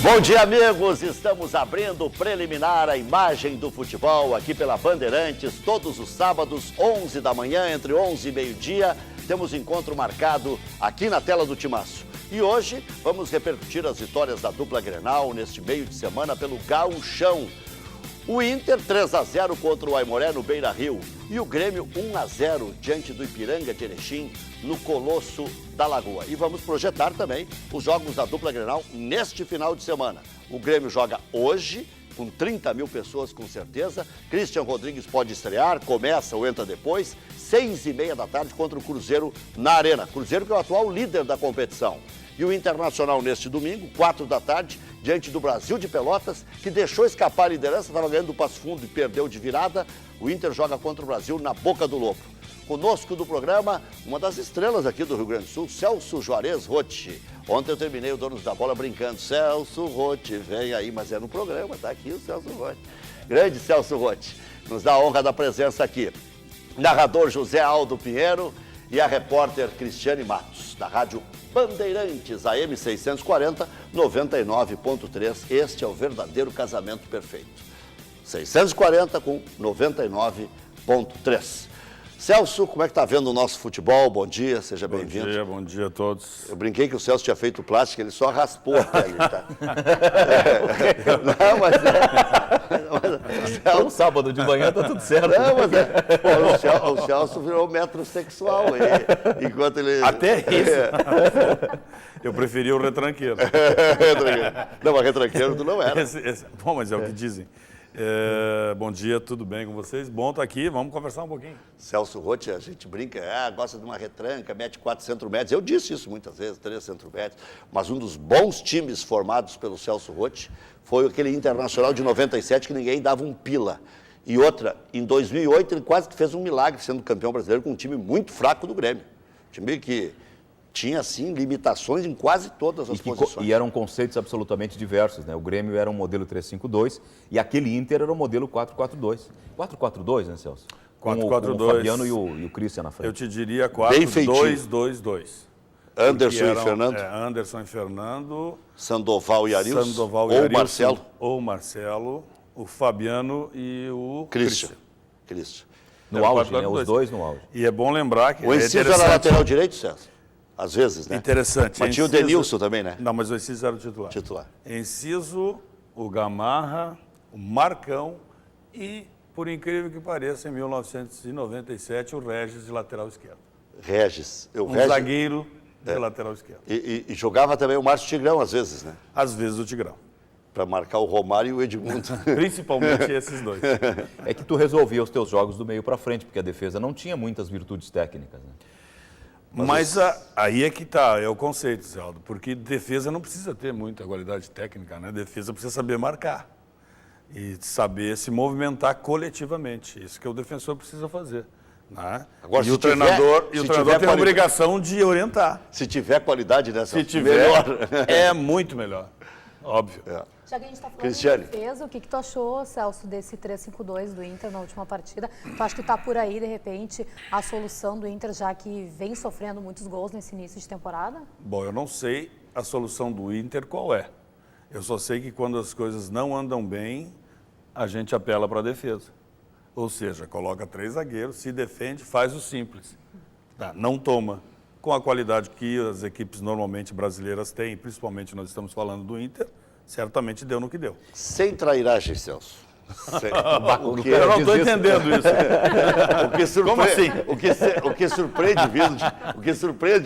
Bom dia, amigos! Estamos abrindo preliminar a imagem do futebol aqui pela Bandeirantes, todos os sábados, 11 da manhã, entre 11 e meio-dia. Temos encontro marcado aqui na tela do Timaço. E hoje vamos repercutir as vitórias da dupla Grenal neste meio de semana pelo Gauchão. O Inter 3-0 contra o Aimoré no Beira-Rio e o Grêmio 1-0 diante do Ipiranga de Erechim no Colosso da Lagoa. E vamos projetar também os jogos da dupla Grenal neste final de semana. O Grêmio joga hoje, com 30 mil pessoas com certeza. Christian Rodrigues pode estrear, começa ou entra depois, 6h30 da tarde contra o Cruzeiro na Arena. Cruzeiro que é o atual líder da competição. E o Internacional neste domingo, 4 da tarde, diante do Brasil de Pelotas, que deixou escapar a liderança, estava ganhando do Passo Fundo e perdeu de virada. O Inter joga contra o Brasil na Boca do Lobo. Conosco do programa, uma das estrelas aqui do Rio Grande do Sul, Celso Juarez Rotti. Ontem eu terminei o Donos da Bola brincando. Celso Rotti, vem aí, mas é no programa, tá aqui o Celso Rotti. Grande Celso Rotti, nos dá a honra da presença aqui. Narrador José Aldo Pinheiro e a repórter Cristiane Matos, da Rádio Bandeirantes, AM 640, 99.3. Este é o verdadeiro casamento perfeito. 640 com 99.3. Celso, como é que tá vendo o nosso futebol? Bom dia, seja bem-vindo. Bom dia a todos. Eu brinquei que o Celso tinha feito plástico, ele só raspou a pele, tá? Não, mas Celso... sábado de manhã tá tudo certo. Não, mas o Celso virou metrosexual aí, enquanto ele... Até isso. Eu preferi o retranqueiro. Não, mas retranqueiro tu não era. Bom, mas é o que dizem. Bom dia, tudo bem com vocês? Bom estar aqui, vamos conversar um pouquinho. Celso Rotti, a gente brinca, gosta de uma retranca, mete 4 centrometros. Eu disse isso muitas vezes, 3 centrometros. Mas um dos bons times formados pelo Celso Rotti foi aquele Internacional de 97 que ninguém dava um pila. E outra, em 2008 ele quase que fez um milagre sendo campeão brasileiro com um time muito fraco do Grêmio. Time que tinha, assim, limitações em quase todas as posições. E eram conceitos absolutamente diversos, né? O Grêmio era um modelo 3-5-2 e aquele Inter era um modelo 4-4-2. 4-4-2, né, Celso? 4-4-2. Com o Fabiano e o Christian na frente. Eu te diria 4-2-2-2. Anderson e Fernando. Anderson e Fernando. Sandoval e Arilson. Sandoval e ou Arilson, Marcelo. Ou Marcelo. O Fabiano e o Christian. No auge, né? Os dois no auge. E é bom lembrar que... O Enciso era lateral direito, Celso? Às vezes, né? Interessante. Mas tinha o Denilson também, né? Não, mas o Enciso era o titular. Enciso, o Gamarra, o Marcão e, por incrível que pareça, em 1997, o Regis de lateral esquerdo. Regis. Zagueiro de lateral esquerdo. E jogava também o Márcio Tigrão, às vezes, né? Às vezes o Tigrão. Para marcar o Romário e o Edmundo. Principalmente esses dois. É que tu resolvia os teus jogos do meio para frente, porque a defesa não tinha muitas virtudes técnicas, né? Mas aí é que está, é o conceito, Zé Aldo, porque defesa não precisa ter muita qualidade técnica, né? Defesa precisa saber marcar e saber se movimentar coletivamente. Isso que o defensor precisa fazer. Né? Agora, e o treinador tem a obrigação de orientar. Se tiver qualidade nessa, se tiver, melhor. É muito melhor, óbvio. Já que a gente está falando de defesa, o que tu achou, Celso, desse 3-5-2 do Inter na última partida? Tu acha que está por aí, de repente, a solução do Inter, já que vem sofrendo muitos gols nesse início de temporada? Bom, eu não sei a solução do Inter qual é. Eu só sei que quando as coisas não andam bem, a gente apela para a defesa. Ou seja, coloca 3 zagueiros, se defende, faz o simples. Não toma. Com a qualidade que as equipes normalmente brasileiras têm, principalmente nós estamos falando do Inter, certamente deu no que deu. Sem trairagem, Celso. Eu não estou entendendo isso. Como assim? O que surpreende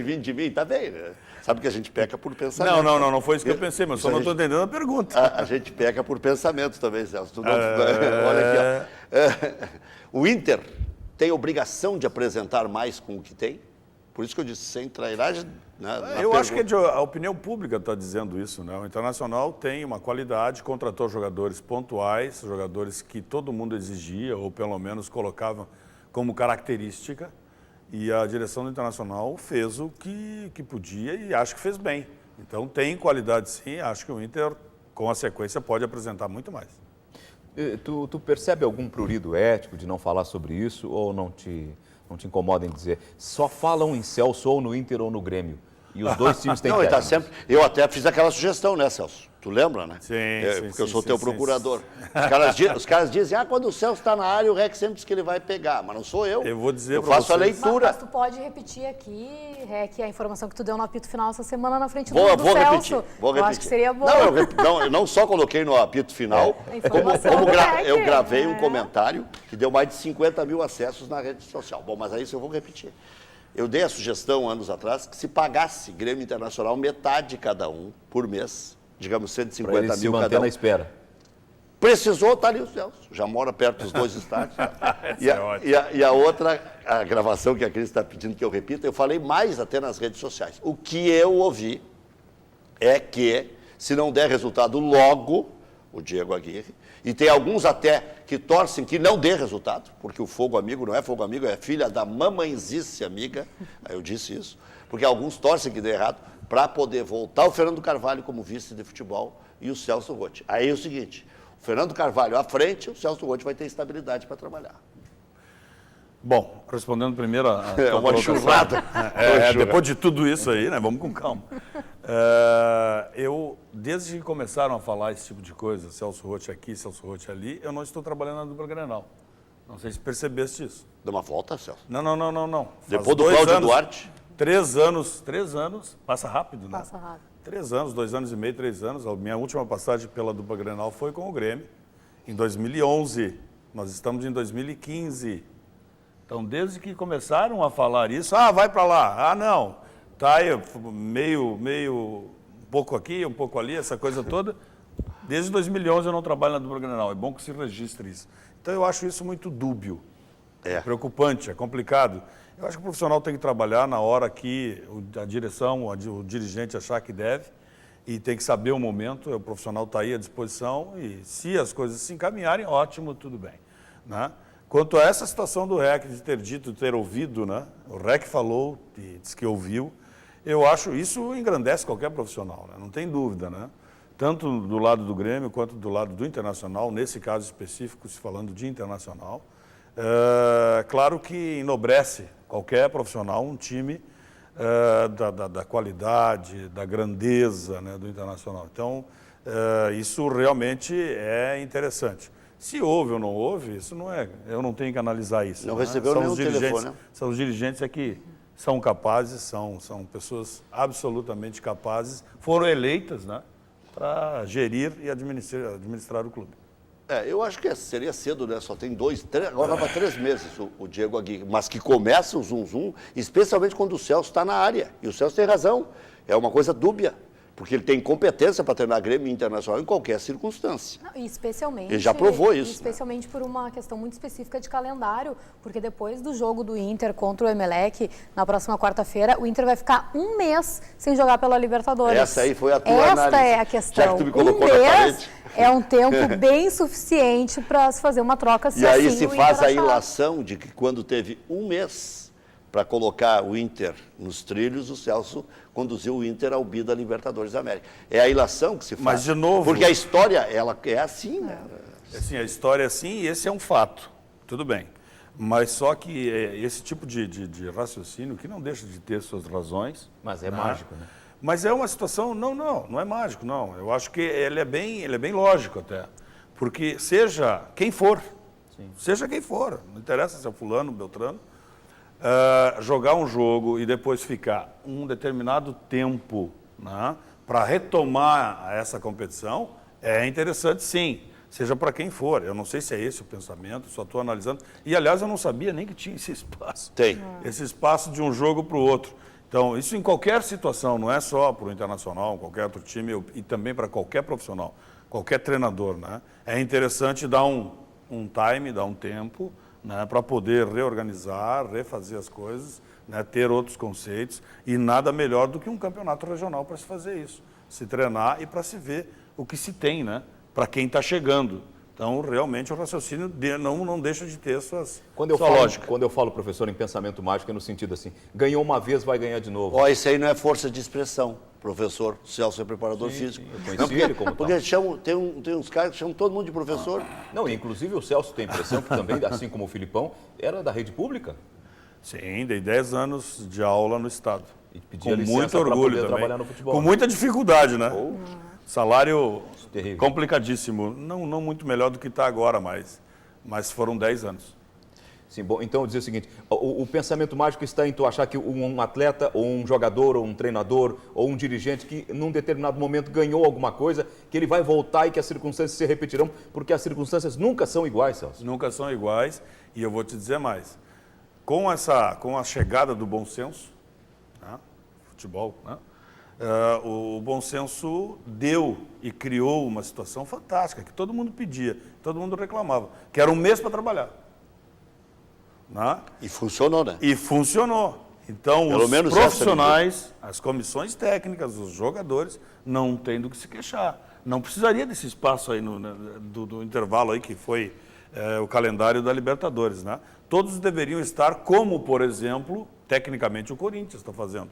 vindo de mim, tá bem, né? Sabe que a gente peca por pensamento. Não foi isso que eu pensei, mas só não estou entendendo a pergunta. A gente peca por pensamento também, Celso. Olha aqui, ó. O Inter tem obrigação de apresentar mais com o que tem? Por isso que eu disse, sem trairagem... Eu acho que a opinião pública está dizendo isso, né? O Internacional tem uma qualidade, contratou jogadores pontuais, jogadores que todo mundo exigia, ou pelo menos colocava como característica, e a direção do Internacional fez o que podia e acho que fez bem. Então tem qualidade sim, acho que o Inter, com a sequência, pode apresentar muito mais. Tu percebe algum prurido ético de não falar sobre isso, ou não te incomoda em dizer, só falam em Celso ou no Inter ou no Grêmio? E os dois times têm não, ele tá sempre... Eu até fiz aquela sugestão, né, Celso? Tu lembra, né? Sim, porque eu sou sim, teu sim, procurador. Os caras dizem, quando o Celso está na área, o REC sempre diz que ele vai pegar, mas não sou eu. Eu vou dizer eu pra faço a vocês. leitura. Mas tu pode repetir aqui, REC, a informação que tu deu no apito final essa semana na frente do Vou Celso. repetir. Eu acho que seria bom. Eu não só coloquei no apito final, como eu gravei um comentário que deu mais de 50 mil acessos na rede social. Bom, mas aí isso eu vou repetir. Eu dei a sugestão, anos atrás, que se pagasse Grêmio Internacional metade cada um por mês, digamos 150 mil cada um. Se manter na espera. Precisou, tá ali o Celso. Já mora perto dos dois estádios. E a outra, a gravação que a Cris está pedindo que eu repita, eu falei mais até nas redes sociais. O que eu ouvi é que, se não der resultado logo, o Diego Aguirre, e tem alguns até que torcem que não dê resultado, porque o Fogo Amigo não é Fogo Amigo, é filha da mamãezice amiga, aí eu disse isso, porque alguns torcem que dê errado, para poder voltar o Fernando Carvalho como vice de futebol e o Celso Roth. Aí é o seguinte, o Fernando Carvalho à frente, o Celso Roth vai ter estabilidade para trabalhar. Bom, respondendo primeiro a É uma enxurrada. Depois de tudo isso aí, né? Vamos com calma. Desde que começaram a falar esse tipo de coisa, Celso Roth aqui, Celso Roth ali, eu não estou trabalhando na dupla Grenal. Não sei se percebeste isso. Dá uma volta, Celso. Não. Depois do Cláudio Duarte? 3 anos, passa rápido, né? Passa rápido. 3 anos, 2 anos e meio, 3 anos. A minha última passagem pela dupla Grenal foi com o Grêmio, em 2011. Nós estamos em 2015. Então, desde que começaram a falar isso, vai para lá, não, tá aí, meio, um pouco aqui, um pouco ali, essa coisa toda. Desde 2011 eu não trabalho na dupla Grenal, é bom que se registre isso. Então, eu acho isso muito dúbio, é preocupante, é complicado. Eu acho que o profissional tem que trabalhar na hora que a direção, o dirigente achar que deve, e tem que saber o momento, o profissional está aí à disposição, e se as coisas se encaminharem, ótimo, tudo bem, né? Quanto a essa situação do REC, de ter dito, ter ouvido, né? O REC falou e disse que ouviu. Eu acho isso engrandece qualquer profissional, né? Não tem dúvida, né? Tanto do lado do Grêmio quanto do lado do Internacional, nesse caso específico, se falando de Internacional. Claro que enobrece qualquer profissional, um time da qualidade, da grandeza, né, do Internacional. Então, isso realmente é interessante. Se houve ou não houve, isso não é. Eu não tenho que analisar isso. Não recebeu nenhum telefone, né? São os dirigentes que são capazes, são pessoas absolutamente capazes, foram eleitas, né, para gerir e administrar o clube. Eu acho que seria cedo, né? Só tem 2, 3, agora vai para 3 meses o Diego Aguirre, mas que começa o zum-zum, especialmente quando o Celso está na área. E o Celso tem razão, é uma coisa dúbia. Porque ele tem competência para treinar Grêmio Internacional em qualquer circunstância. Não, e especialmente, ele já provou isso. Especialmente por uma questão muito específica de calendário, porque depois do jogo do Inter contra o Emelec, na próxima quarta-feira, o Inter vai ficar 1 mês sem jogar pela Libertadores. Essa aí foi a tua análise. Esta é a questão. Já que tu me colocou 1 na mês parede. é um tempo bem suficiente para se fazer uma troca assim. E aí se faz a ilação de que quando teve 1 mês para colocar o Inter nos trilhos, o Celso conduziu o Inter ao bi da Libertadores da América. É a ilação que se faz. Mas, de novo... Porque a história, ela é assim, né? Assim, a história é assim e esse é um fato. Tudo bem. Mas só que esse tipo de raciocínio, que não deixa de ter suas razões... Mas é mágico, né? Mas é uma situação... Não é mágico, não. Eu acho que ele é bem lógico até. Porque seja quem for, seja quem for, não interessa se é fulano, beltrano, jogar um jogo e depois ficar um determinado tempo, né, para retomar essa competição, é interessante sim, seja para quem for. Eu não sei se é esse o pensamento, só estou analisando. E, aliás, eu não sabia nem que tinha esse espaço. Tem. Esse espaço de um jogo para o outro. Então, isso em qualquer situação, não é só para o Internacional, qualquer outro time, e também para qualquer profissional, qualquer treinador, né? É interessante dar um time, dar um tempo, né, para poder reorganizar, refazer as coisas, né, ter outros conceitos, e nada melhor do que um campeonato regional para se fazer isso, se treinar e para se ver o que se tem, né, para quem está chegando. Então, realmente, o raciocínio não deixa de ter sua lógica. Quando eu falo, professor, em pensamento mágico, é no sentido assim, ganhou uma vez, vai ganhar de novo. Isso aí não é força de expressão. Professor Celso é preparador físico. Eu conheci ele como porque tem uns caras que chamam todo mundo de professor. Não, inclusive o Celso tem a impressão que também, assim como o Filipão, era da rede pública. Sim, dei 10 anos de aula no Estado. E pedia com licença muito orgulho para poder também. trabalhar no futebol. Com muita dificuldade, né? Salário Terrível. complicadíssimo. Não muito melhor do que está agora, mas foram 10 anos. Sim, bom, então dizer o seguinte, o pensamento mágico está em tu achar que um atleta, ou um jogador, ou um treinador, ou um dirigente que num determinado momento ganhou alguma coisa, que ele vai voltar e que as circunstâncias se repetirão, porque as circunstâncias nunca são iguais, Celso. Nunca são iguais, e eu vou te dizer mais. Com a chegada do bom senso, né, futebol, né, o bom senso deu e criou uma situação fantástica, que todo mundo pedia, todo mundo reclamava, que era um mês para trabalhar. Né? E funcionou, né? E funcionou. Então, Pelo os menos profissionais, as comissões técnicas, os jogadores, não têm do que se queixar. Não precisaria desse espaço aí do intervalo aí que foi o calendário da Libertadores, né? Todos deveriam estar como, por exemplo, tecnicamente o Corinthians está fazendo.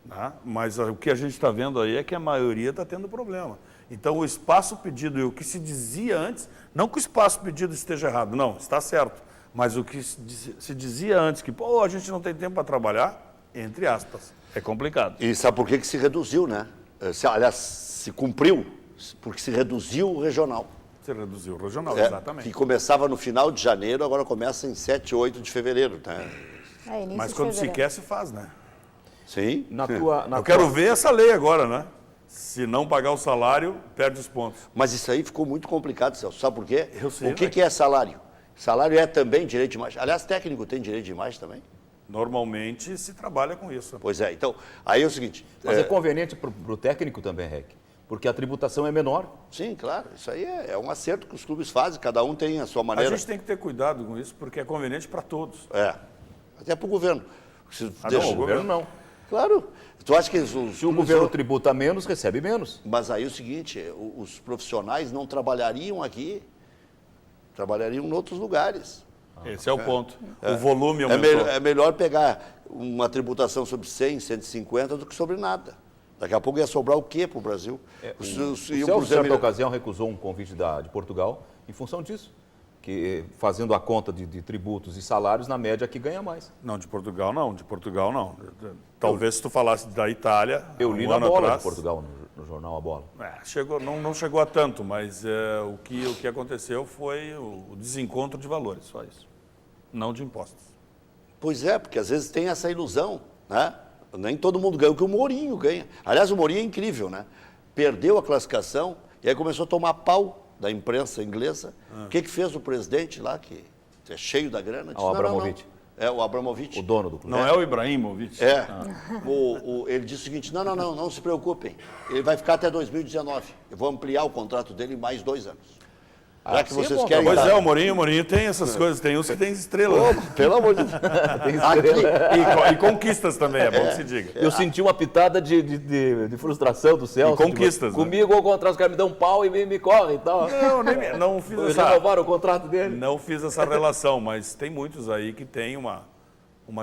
Né? Mas o que a gente está vendo aí é que a maioria está tendo problema. Então, o espaço pedido e o que se dizia antes, não que o espaço pedido esteja errado, não, está certo. Mas o que se dizia antes, que a gente não tem tempo para trabalhar, entre aspas, é complicado. E sabe por que se reduziu, né? Aliás, se cumpriu, porque se reduziu o regional. Se reduziu o regional, exatamente. Que começava no final de janeiro, agora começa em 7, 8 de fevereiro, né? Início Mas de quando se fevereiro. quer, se faz, né? Sim. Eu quero ver essa lei agora, né? Se não pagar o salário, perde os pontos. Mas isso aí ficou muito complicado, Celso. Sabe por quê? Eu sei, O que é salário? Salário é também direito de imagem. Aliás, técnico tem direito de imagem também? Normalmente se trabalha com isso. Pois é. Então, aí é o seguinte... Mas é conveniente para o técnico também, Rec, porque a tributação é menor. Sim, claro. Isso aí é um acerto que os clubes fazem. Cada um tem a sua A maneira. gente tem que ter cuidado com isso, porque é conveniente para todos. Até para o governo. Se Não, o governo não. Claro. Tu acha que Se o governo tributa menos, recebe menos. Mas aí é o seguinte, os profissionais não trabalhariam aqui, trabalhariam em outros lugares. Esse é o ponto. O volume É, aumentou. é melhor pegar uma tributação sobre 100, 150 do que sobre nada. Daqui a pouco ia sobrar o quê para o Brasil? O Celso, em certa ocasião, recusou um convite de Portugal em função disso, que fazendo a conta de tributos e salários, na média, aqui ganha mais. Não, de Portugal não. De Portugal não. Talvez se tu falasse da Itália, Eu li um na ano bola atrás, de Portugal, no jornal A Bola. não chegou a tanto, mas o que aconteceu foi o desencontro de valores, só isso. Não de impostos. Pois é, porque às vezes tem essa ilusão, né? Nem todo mundo ganha, o que o Mourinho ganha. Aliás, o Mourinho é incrível, né? Perdeu a classificação e aí começou a tomar pau da imprensa inglesa. O que fez o presidente lá, que é cheio da grana? Disse, O Abramovich. É, o Abramovich. O dono do clube. Não é o Ibrahimovic? Ele disse o seguinte, não se preocupem, ele vai ficar até 2019. Eu vou ampliar o contrato dele em mais 2 anos. Já que sim, é vocês bom, querem... Pois dar- é, o Mourinho tem essas coisas, tem uns que tem estrela. Pelo amor de Deus. E conquistas também, é bom que se diga. Eu senti uma pitada de frustração do Celso. E conquistas, tipo, né? comigo ou contra os caras me dão um pau e me correm e tal. Não fiz Eles essa... renovaram o contrato dele. Não fiz essa relação, mas tem muitos aí que têm uma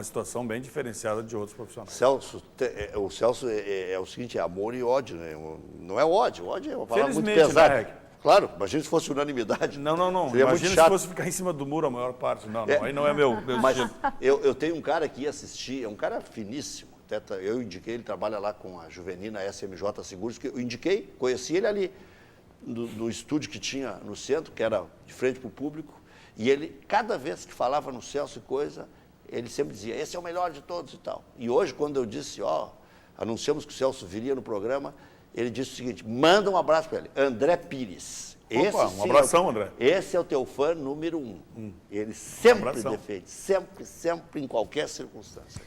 situação bem diferenciada de outros profissionais. O Celso é o seguinte, é amor e ódio, né? Não é ódio é uma palavra muito Felizmente, pesada. né, Rec? Claro, imagina se fosse unanimidade. Não. Seria muito Imagina se chato. fosse ficar em cima do muro a maior parte. Não, aí não é meu Mas estilo. eu tenho um cara que ia assistir, é um cara finíssimo. Eu indiquei, ele trabalha lá com a Juvenina SMJ Seguros, que eu indiquei, conheci ele ali, no estúdio que tinha no centro, que era de frente para o público, e ele, cada vez que falava no Celso e coisa, ele sempre dizia, esse é o melhor de todos e tal. E hoje, quando eu disse, anunciamos que o Celso viria no programa, ele disse o seguinte, manda um abraço para ele, André Pires. Opa, um abração, André. Esse é o teu fã número 1. Ele sempre abração. defende, sempre, em qualquer circunstância.